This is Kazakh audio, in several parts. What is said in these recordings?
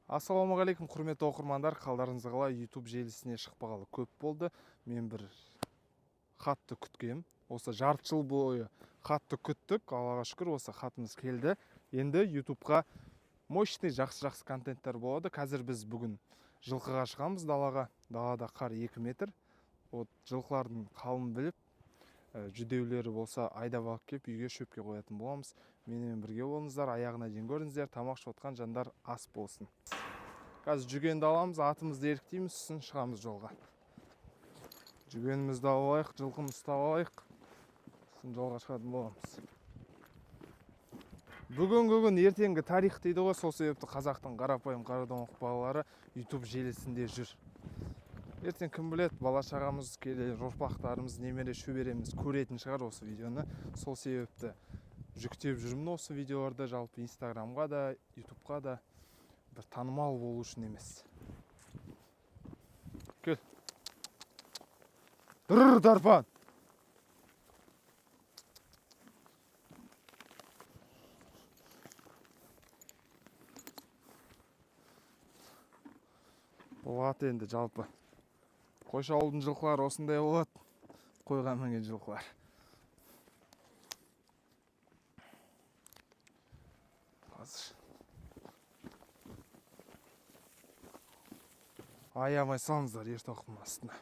Ассалаумағалейкум, құрметті оқырмандар. Қалдарыңыз қалай? YouTube желісіне шықпағалы көп болды. Мен бір хатты күткем. Осы жарты жыл бойы хатты күттік. Аллаға шүкір, осы хатымыз келді. Енді YouTube'ға мощный жақсы контенттер болады. Қазір біз бүгін жылқыға шығамыз далаға. Далада қар 2 метр. Вот жылқылардың қалын біліп, жүдеулері болса айдап алып келіп үйге шөпке қоятын боламыз. Менімен бірге болыңыздар, аяғына дейін көріңіздер. Тамақ шотқан жандар ас болсын. Қазір жүгенді аламыз, атымызды еріктейміз, сосын шығамыз жолға. Жүгенімізді алайық, жылқымызды ұстап алайық, сосын жолға шығатын боламыз. Бүгін ертеңгі тарих дейді ғой, сол себепті қазақтың қарапайым қарадомық балалары YouTube желісінде жүр. Ертең кім білет, бала шағамыз, келер ұрпақтарымыз, немере шөбереміз көретін шығар осы видеоны. Сол себепті жүктеп жүрмін осы видеоларды, жалпы Инстаграмға да, YouTube'қа да бір танымал болу үшін емес. Кел. Дұрр, Дарпан! Болады енді жалпы. Қойшы ауылдың жылқылары осындай болады. Қойға мінген жылқылар. Қазір. Аямай салыңыздар ер тоқымның астына.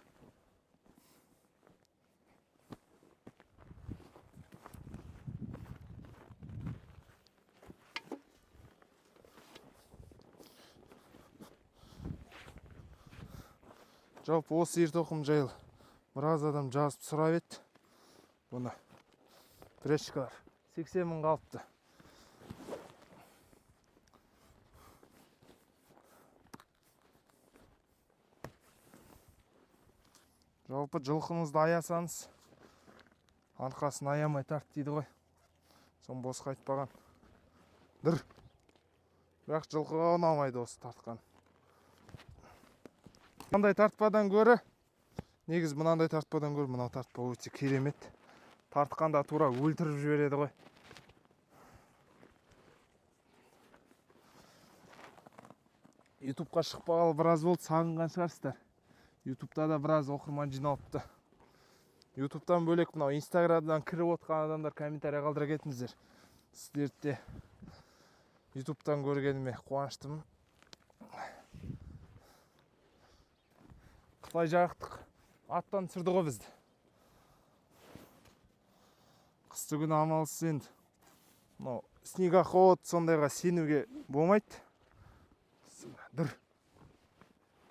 Жалпы осы ер тоқым жайлы біраз адам жазып сұрап еді. Бұны трешкалар 80 мың қалыпты. Жалпы жылқыңызды аясаңыз, арқасын аямай тарт дейді ғой. Сон босқа айтпаған. Дүр. Бірақ жылқыға ұнамайды осы тартқан. Мынандай тартпадан көрі, негіз мынандай тартпадан көрі, мынау тартпа өте керемет. Тартқанда тура өлтіріп жібереді ғой. YouTube'қа шықпағалы біраз болды, сағынған шығарсыздар. YouTube'да да біраз оқырман жиналыпты. YouTube'дан бөлек мынау Instagram'дан кіріп отқан адамдар комментарий қалдыра кетіңіздер. Сіздерді YouTube'дан көргеніме қуаныштымын. Қытай жақтық аттан түсірді ғой бізді. Қысты күні амалсыз енді. Снегоход сондайға сенуге болмайды. Дүр.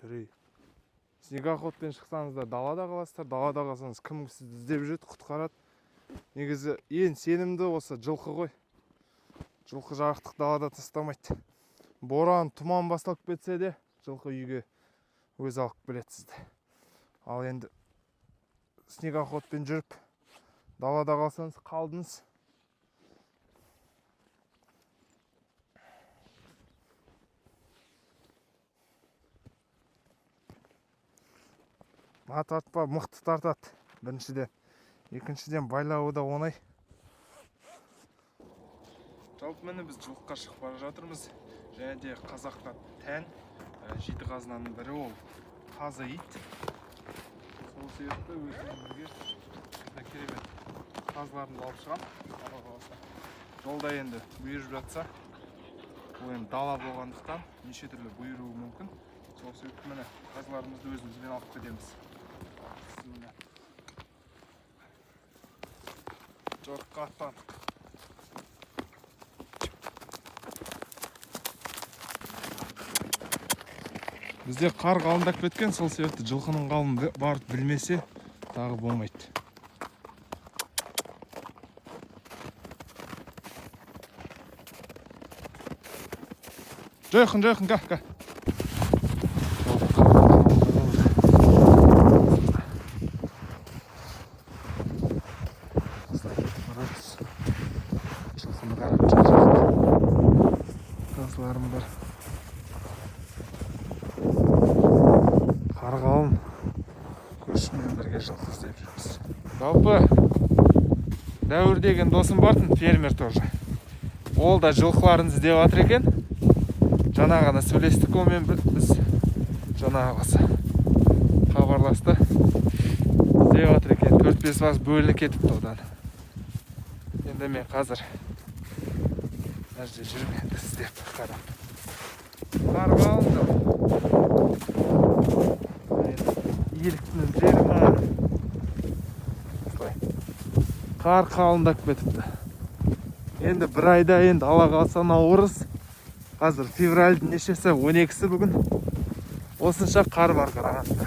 Дүрей. Снегоходпен шықсаңыздар далада қаласыздар. Далада қалсаңыз кім сізді іздеп жүреді, құтқарады. Негізі ең сенімді осы жылқы ғой. Жылқы жақтық далада тастамайды. Боран, тұман басталып кетсе де жылқы үйге өз алып келеді сізді. Ал енді снегоходпен жүріп далада қалсаңыз қалдыңыз. Ат тартпа мықты тартады біріншіден. Екіншіден байлауы да оңай. Жалпы міне біз жылқыға шығып бара жатырмыз. Және де қазаққа тән жеті қазынаның бірі ол тазы ит. Сол себепті өзіммен бірге керемет тазыларымды алып шығам. Жолда енді бұйырып жатса, ол енді дала болғандықтан неше түрлі бұйыруы мүмкін. Сол себепті міне тазыларымызды өзімізбен алып кетеміз. Жорыққа аттандық. Бізде қар қалындап кеткен, сол себепті жылқының қалын барып білмесе тағы болмайды. Жойқын, қа. Жылқыны қарап жатыр. Тазыларым бар. Қарғалым көршімен бірге жылқы іздеп жүрміз. Жалпы Дәуір деген досым бартын, фермер тоже. Ол да жылқыларын іздеп жатыр екен. Жаңа ғана сөйлестік онымен біз. Жаңа басы хабарласты. Іздеп жатыр екен. 4-5 бас бөлініп кетіпті одан. Енді мен қазір мына жерде жүрмін енді іздеп қарап. Қар қалыңды. Еліктің жері ма? Қар қалыңдап кетіпті. Енді бір айда енді ала қалса наурыз. Қазір февральдың нешесі? 12-сі бүгін. Осынша қар бар қарағандыда.